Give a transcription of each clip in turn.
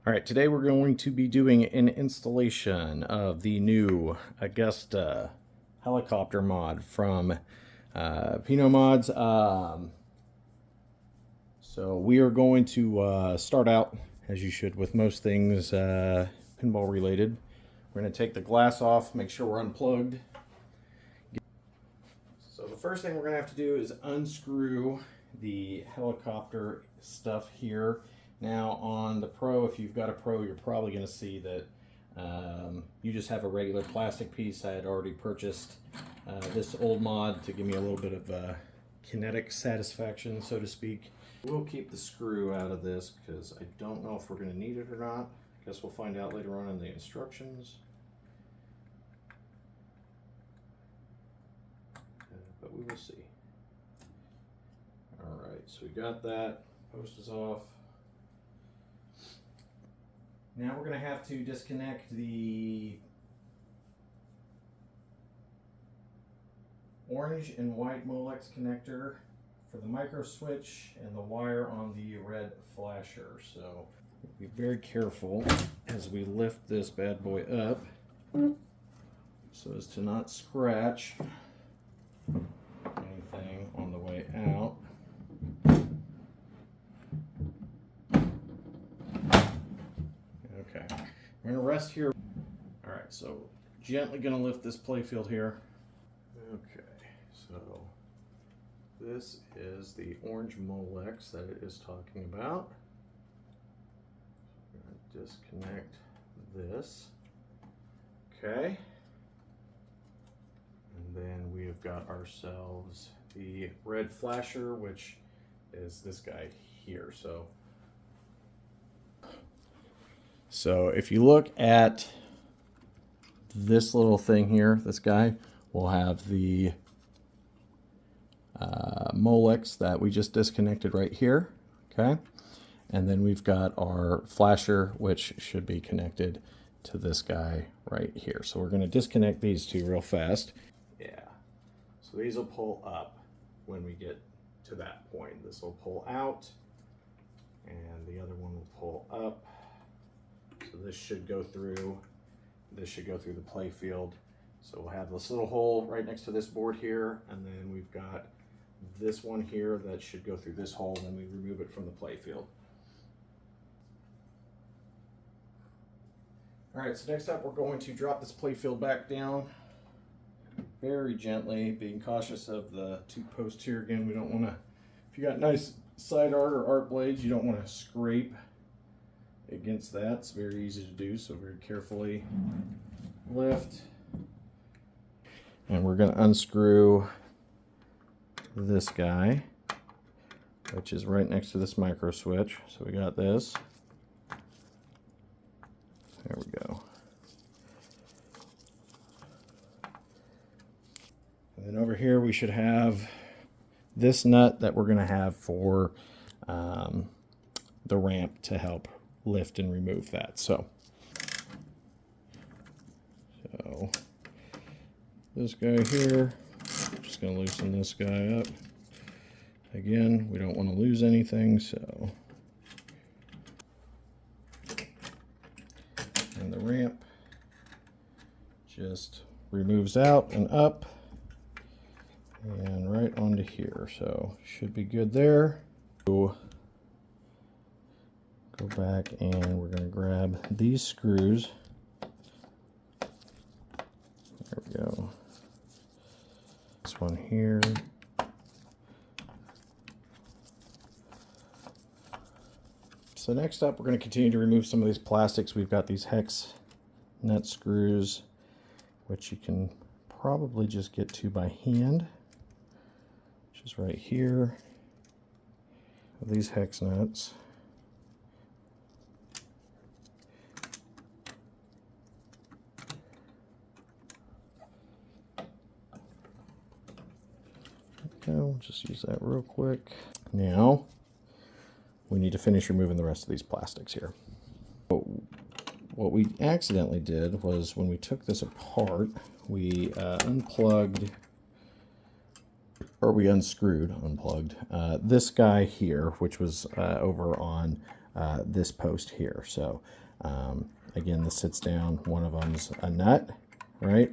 All right, today we're going to be doing an installation of the new Augusta helicopter mod from Pino Mods. So we are going to start out, as you should with most things pinball related. We're going to take the glass off, make sure we're unplugged. So the first thing we're going to have to do is unscrew the helicopter stuff here. Now on the Pro, if you've got a Pro, you're probably going to see that you just have a regular plastic piece. I had already purchased this old mod to give me a little bit of kinetic satisfaction, so to speak. We'll keep the screw out of this because I don't know if we're going to need it or not. I guess we'll find out later on in the instructions. But we will see. Alright, so we got that. Post is off. Now we're going to have to disconnect the orange and white Molex connector for the micro switch and the wire on the red flasher. So be very careful as we lift this bad boy up so as to not scratch anything on the way out. Okay, we're going to rest here. All right, so gently going to lift this playfield here. Okay, so this is the orange Molex that it is talking about. I'm going to disconnect this. Okay. And then we have got ourselves the red flasher, which is this guy here. So if you look at this little thing here, this guy will have the Molex that we just disconnected right here, okay? And then we've got our flasher, which should be connected to this guy right here. So we're going to disconnect these two real fast. Yeah, so these will pull up when we get to that point. This will pull out, and the other one will pull up. So this should go through. This should go through the play field. So we'll have this little hole right next to this board here, and then we've got this one here that should go through this hole, and then we remove it from the play field. All right, so next up we're going to drop this play field back down very gently, being cautious of the two posts here. Again, we don't want to, if you got nice side art or art blades, you don't want to scrape against that. It's very easy to do, so very carefully lift. And we're going to unscrew this guy, which is right next to this micro switch. So we got this. There we go. And then over here we should have this nut that we're going to have for the ramp to help lift and remove that. So this guy here, just going to loosen this guy up. Again, we don't want to lose anything, so. And the ramp just removes out and up and right onto here. So should be good there. Go back and we're going to grab these screws. There we go. This one here. So next up, we're going to continue to remove some of these plastics. We've got these hex nut screws, which you can probably just get to by hand, which is right here. These hex nuts. We'll just use that real quick. Now we need to finish removing the rest of these plastics here. What we accidentally did was when we took this apart, we unplugged, or we unplugged this guy here, which was over on this post here. So again, this sits down. One of them's a nut, right?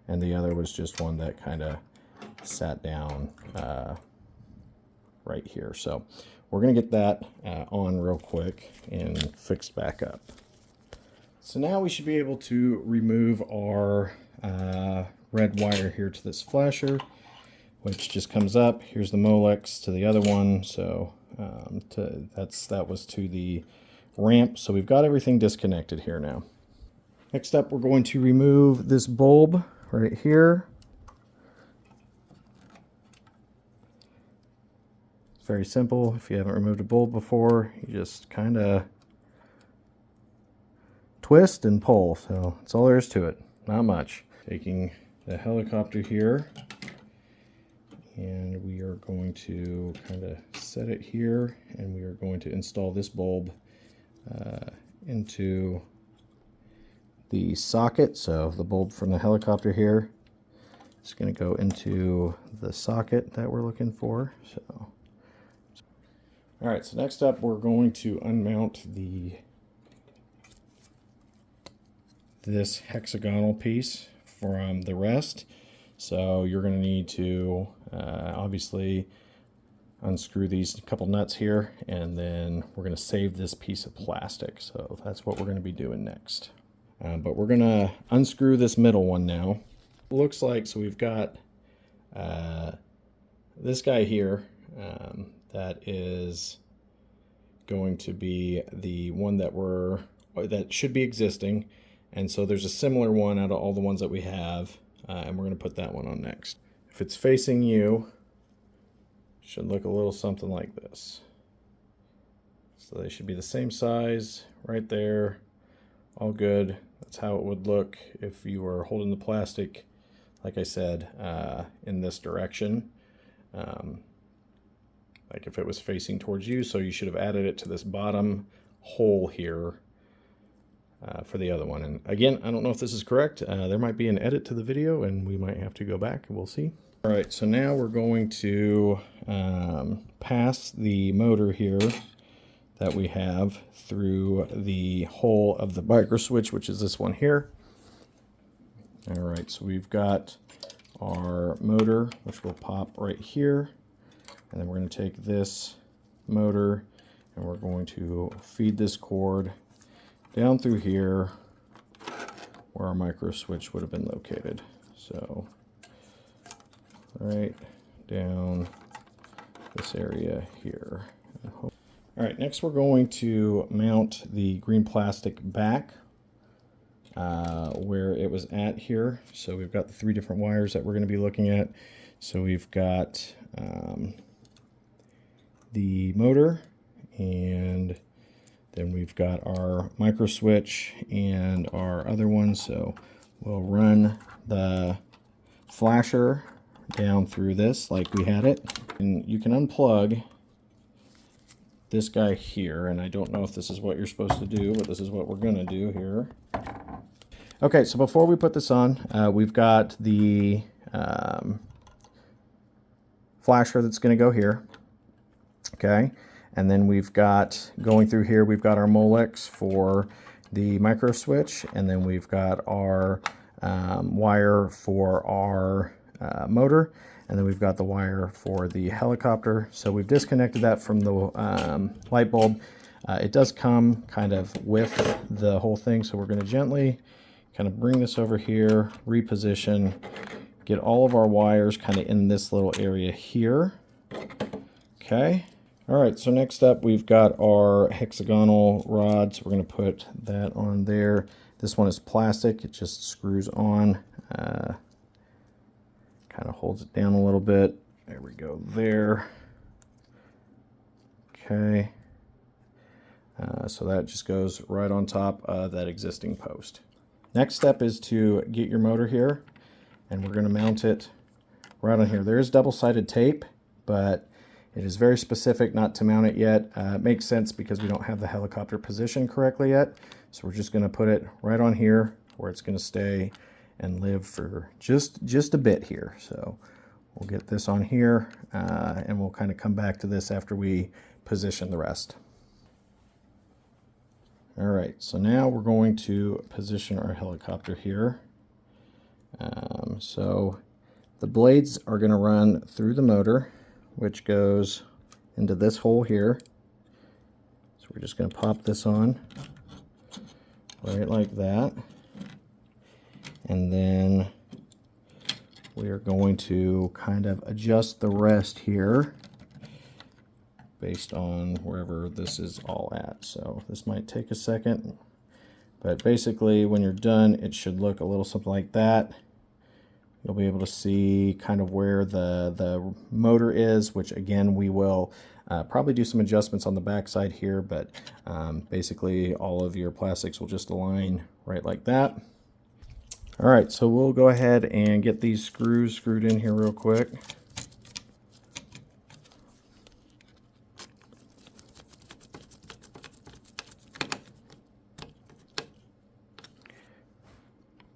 And the other was just one that kind of sat down right here. So we're going to get that on real quick and fixed back up. So now we should be able to remove our red wire here to this flasher, which just comes up. Here's the Molex to the other one. So that was to the ramp. So we've got everything disconnected here now. Next up, we're going to remove this bulb right here. It's very simple. If you haven't removed a bulb before, you just kind of twist and pull. So that's all there is to it. Not much. Taking the helicopter here, and we are going to kind of set it here, and we are going to install this bulb into the socket. So the bulb from the helicopter here is going to go into the socket that we're looking for. So, all right, so next up we're going to unmount this hexagonal piece from the rest. So you're going to need to obviously unscrew these couple nuts here, and then we're going to save this piece of plastic. So that's what we're going to be doing next. But we're going to unscrew this middle one now. It looks like, so we've got this guy here that is going to be the one that should be existing. And so there's a similar one out of all the ones that we have, and we're going to put that one on next. If it's facing you, it should look a little something like this. So they should be the same size right there, all good. That's how it would look if you were holding the plastic, like I said, in this direction. Like if it was facing towards you, so you should have added it to this bottom hole here. For the other one. And again, I don't know if this is correct. There might be an edit to the video, and we might have to go back and we'll see. All right, so now we're going to pass the motor here that we have through the hole of the micro switch, which is this one here. All right, so we've got our motor, which will pop right here. And then we're going to take this motor and we're going to feed this cord down through here where our micro switch would have been located. So right down this area here. All right, next we're going to mount the green plastic back where it was at here. So we've got the 3 different wires that we're going to be looking at. So we've got the motor, and then we've got our micro switch and our other one. So we'll run the flasher down through this like we had it. And you can unplug this guy here. And I don't know if this is what you're supposed to do, but this is what we're going to do here. Okay, so before we put this on, we've got the flasher that's going to go here. Okay. And then we've got, going through here, we've got our Molex for the micro switch, and then we've got our wire for our motor, and then we've got the wire for the helicopter. So we've disconnected that from the light bulb. It does come kind of with the whole thing, so we're going to gently kind of bring this over here, reposition, get all of our wires kind of in this little area here. Okay. All right, so next up we've got our hexagonal rods. We're going to put that on there. This one is plastic. It just screws on, kind of holds it down a little bit. There we go there. Okay. So that just goes right on top of that existing post. Next step is to get your motor here, and we're going to mount it right on here. There is double-sided tape, but it is very specific not to mount it yet. It makes sense because we don't have the helicopter positioned correctly yet. So we're just going to put it right on here where it's going to stay and live for just a bit here. So we'll get this on here and we'll kind of come back to this after we position the rest. All right, so now we're going to position our helicopter here. So the blades are going to run through the motor, which goes into this hole here. So we're just going to pop this on right like that. And then we are going to kind of adjust the rest here based on wherever this is all at. So this might take a second, but basically when you're done, it should look a little something like that. You'll be able to see kind of where the motor is, which again, we will probably do some adjustments on the back side here, but basically all of your plastics will just align right like that. All right, so we'll go ahead and get these screws screwed in here real quick.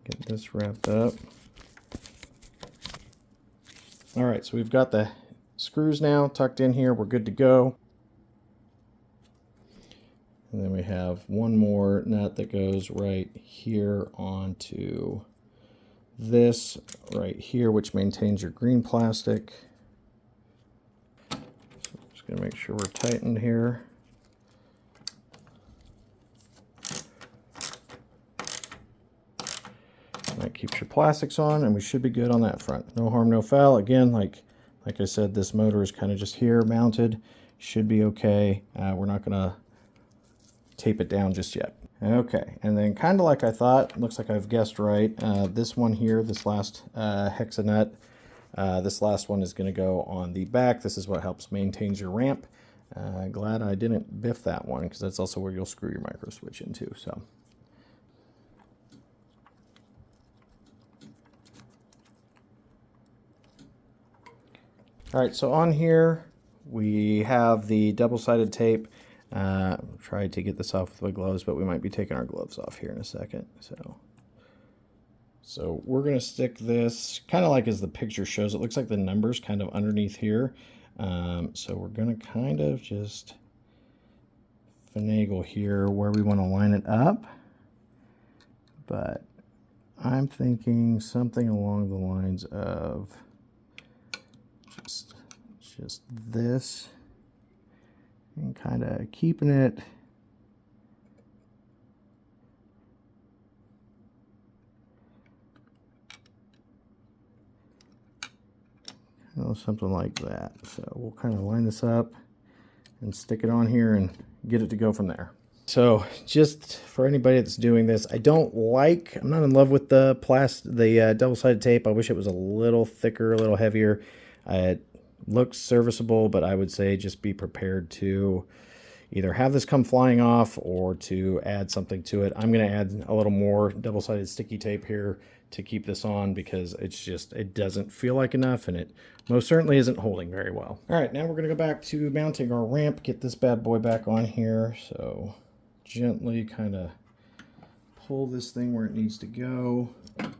Get this wrapped up. All right, so we've got the screws now tucked in here. We're good to go. And then we have one more nut that goes right here onto this right here, which maintains your green plastic. So just gonna make sure we're tightened here. That keeps your plastics on, and we should be good on that front. No harm, no foul. Again, like I said, this motor is kind of just here mounted. Should be okay. We're not gonna tape it down just yet. Okay, and then kind of like I thought, looks like I've guessed right. This one here, this last hexa nut, this last one is going to go on the back. This is what helps maintain your ramp. Glad I didn't biff that one, because that's also where you'll screw your micro switch into. So. All right, so on here we have the double-sided tape. Tried to get this off with my gloves, but we might be taking our gloves off here in a second. So we're going to stick this kind of like as the picture shows. It looks like the numbers kind of underneath here. So we're going to kind of just finagle here where we want to line it up. But I'm thinking something along the lines of just this. And kind of keeping it something like that. So we'll kind of line this up and stick it on here and get it to go from there. So just for anybody that's doing this, I'm not in love with the double-sided tape. I wish it was a little thicker, a little heavier. It looks serviceable, but I would say just be prepared to either have this come flying off or to add something to it. I'm going to add a little more double-sided sticky tape here to keep this on, because it doesn't feel like enough, and it most certainly isn't holding very well. All right, now we're going to go back to mounting our ramp, get this bad boy back on here. So gently kind of pull this thing where it needs to go. Put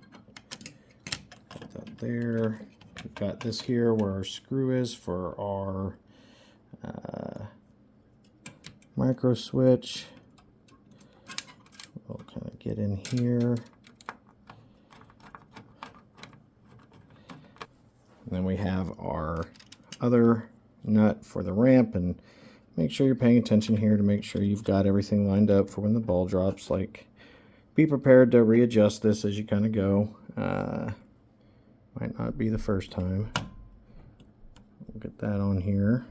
that there. We've got this here where our screw is for our micro switch. We'll kind of get in here. And then we have our other nut for the ramp, and make sure you're paying attention here to make sure you've got everything lined up for when the ball drops. Like, be prepared to readjust this as you kind of go. Might not be the first time. We'll get that on here.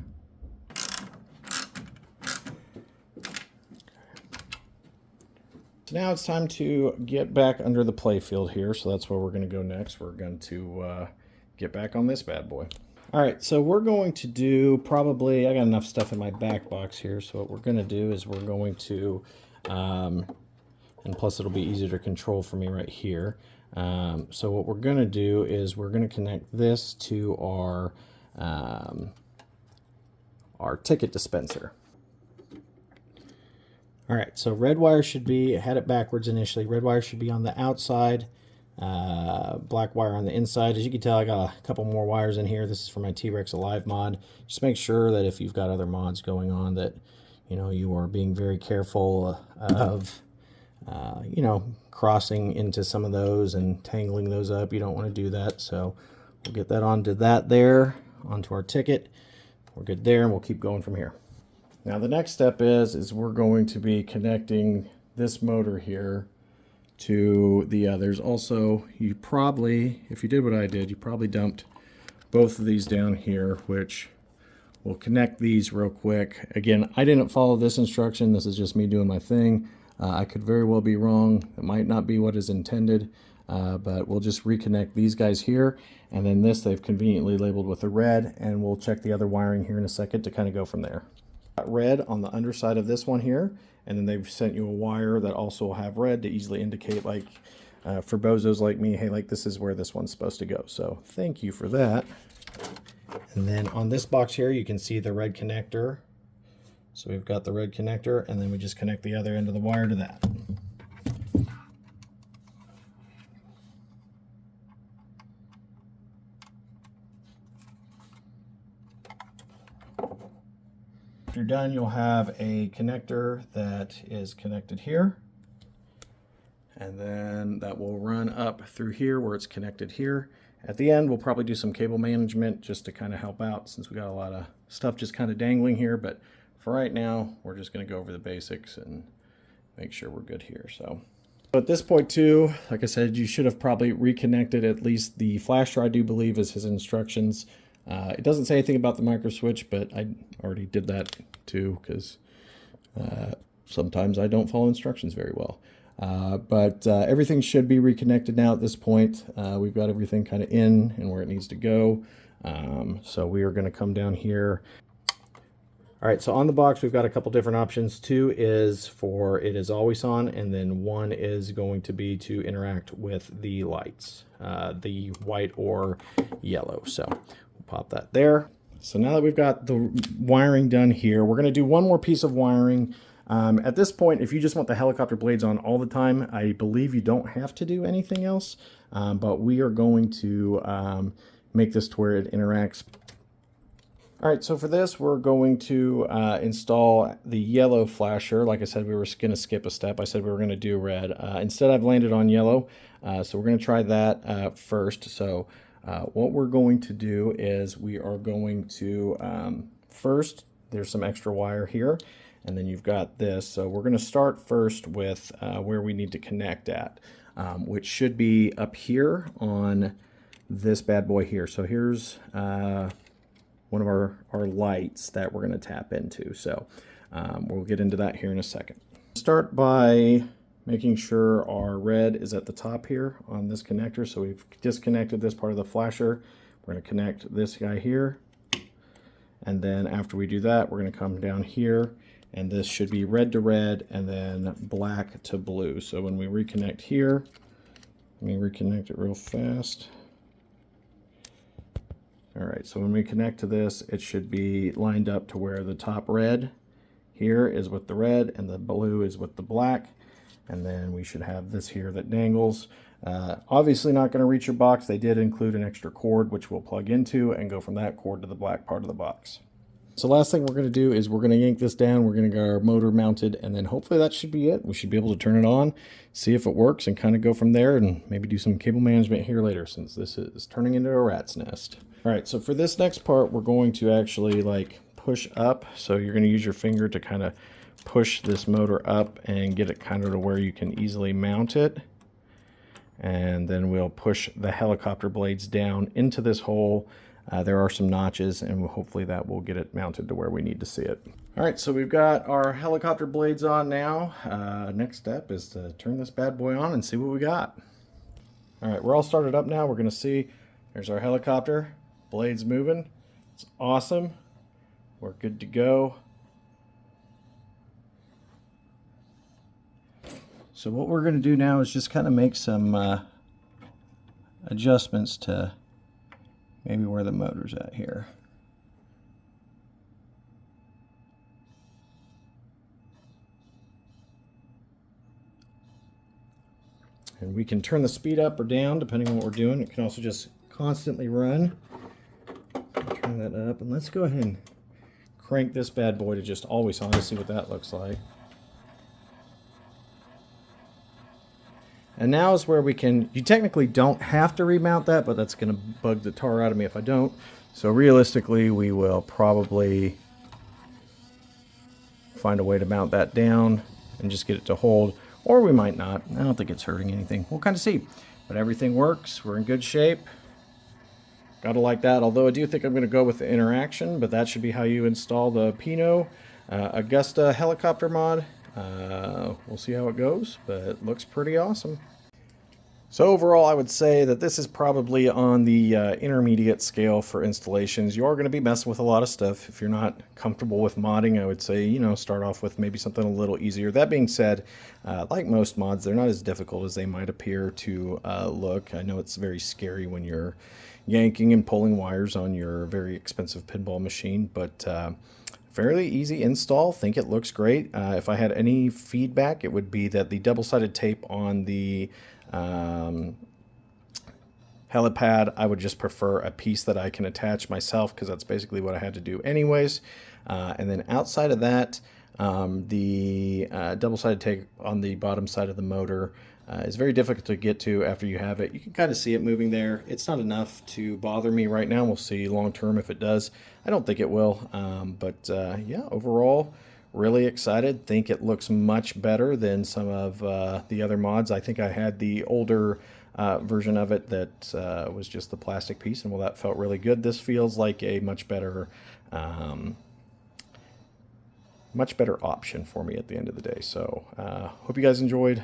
So now it's time to get back under the play field here. So that's where we're going to go next. We're going to get back on this bad boy. All right, so we're going to do probably, I got enough stuff in my back box here. So what we're going to do is we're going to, and plus it'll be easier to control for me right here. So what we're going to do is we're going to connect this to our ticket dispenser. All right, so red wire should be, I had it backwards initially. Red wire should be on the outside, black wire on the inside. As you can tell, I got a couple more wires in here. This is for my T-Rex Alive mod. Just make sure that if you've got other mods going on that, you know, you are being very careful of, you know, crossing into some of those and tangling those up. You don't want to do that. So we'll get that onto that there, onto our ticket. We're good there, and we'll keep going from here. Now the next step is we're going to be connecting this motor here to the others. Also, you probably, if you did what I did, you probably dumped both of these down here, which will connect these real quick. Again, I didn't follow this instruction. This is just me doing my thing. I could very well be wrong. It might not be what is intended, but we'll just reconnect these guys here. And then this they've conveniently labeled with a red, and we'll check the other wiring here in a second to kind of go from there. Got red on the underside of this one here, and then they've sent you a wire that also will have red to easily indicate, like, for bozos like me, hey, like this is where this one's supposed to go. So thank you for that. And then on this box here, you can see the red connector. So we've got the red connector, and then we just connect the other end of the wire to that. If you're done, you'll have a connector that is connected here. And then that will run up through here where it's connected here. At the end, we'll probably do some cable management just to kind of help out, since we got a lot of stuff just kind of dangling here. But for right now, we're just going to go over the basics and make sure we're good here. So at this point too, like I said, you should have probably reconnected at least the flasher, I do believe, is his instructions. It doesn't say anything about the micro switch, but I already did that too, because sometimes I don't follow instructions very well. But everything should be reconnected now at this point. We've got everything kind of in and where it needs to go. So we are going to come down here. All right, so on the box, we've got a couple different options. 2 is for it is always on, and then 1 is going to be to interact with the lights, the white or yellow. So we'll pop that there. So now that we've got the wiring done here, we're going to do one more piece of wiring. At this point, if you just want the helicopter blades on all the time, I believe you don't have to do anything else, but we are going to make this to where it interacts. All right, so for this, we're going to install the yellow flasher. Like I said, we were going to skip a step. I said we were going to do red. Instead, I've landed on yellow, so we're going to try that first. So what we're going to do is we are going to, first, there's some extra wire here, and then you've got this. So we're going to start first with where we need to connect at, which should be up here on this bad boy here. So here's one of our lights that we're going to tap into. So we'll get into that here in a second. Start by making sure our red is at the top here on this connector. So we've disconnected this part of the flasher. We're going to connect this guy here. And then after we do that, we're going to come down here, and this should be red to red and then black to blue. So when we reconnect here, let me reconnect it real fast. All right, so when we connect to this, it should be lined up to where the top red here is with the red and the blue is with the black. And then we should have this here that dangles. Obviously not going to reach your box. They did include an extra cord, which we'll plug into and go from that cord to the black part of the box. So last thing we're going to do is we're going to yank this down. We're going to get our motor mounted, and then hopefully that should be it. We should be able to turn it on, see if it works, and kind of go from there, and maybe do some cable management here later, since this is turning into a rat's nest. All right, so for this next part, we're going to actually like push up. So you're going to use your finger to kind of push this motor up and get it kind of to where you can easily mount it. And then we'll push the helicopter blades down into this hole. There are some notches, and hopefully that will get it mounted to where we need to see it. All right, so we've got our helicopter blades on now. Next step is to turn this bad boy on and see what we got. All right, we're all started up now. We're going to see, there's our helicopter, blades moving. It's awesome. We're good to go. So what we're going to do now is just kind of make some adjustments to maybe where the motor's at here. And we can turn the speed up or down depending on what we're doing. It can also just constantly run. Turn that up, and let's go ahead and crank this bad boy to just always on to see what that looks like. And now is where we can, you technically don't have to remount that, but that's going to bug the tar out of me if I don't. So realistically, we will probably find a way to mount that down and just get it to hold, or we might not. I don't think it's hurting anything. We'll kind of see. But everything works. We're in good shape. Gotta like that, although I do think I'm going to go with the interaction, but that should be how you install the Pino Augusta helicopter mod. We'll see how it goes, but it looks pretty awesome. So overall, I would say that this is probably on the intermediate scale for installations. You are going to be messing with a lot of stuff. If you're not comfortable with modding, I would say, you know, start off with maybe something a little easier. That being said, like most mods, they're not as difficult as they might appear to look. I know it's very scary when you're yanking and pulling wires on your very expensive pinball machine, but fairly easy install. Think it looks great. If I had any feedback, it would be that the double-sided tape on the helipad, I would just prefer a piece that I can attach myself, because that's basically what I had to do anyways. And then outside of that, the double-sided tape on the bottom side of the motor is very difficult to get to after you have it. You can kind of see it moving there. It's not enough to bother me right now. We'll see long term if it does. I don't think it will, but yeah, overall, really excited. Think it looks much better than some of the other mods. I think I had the older version of it that was just the plastic piece, and well, that felt really good. This feels like a much better option for me at the end of the day. So hope you guys enjoyed.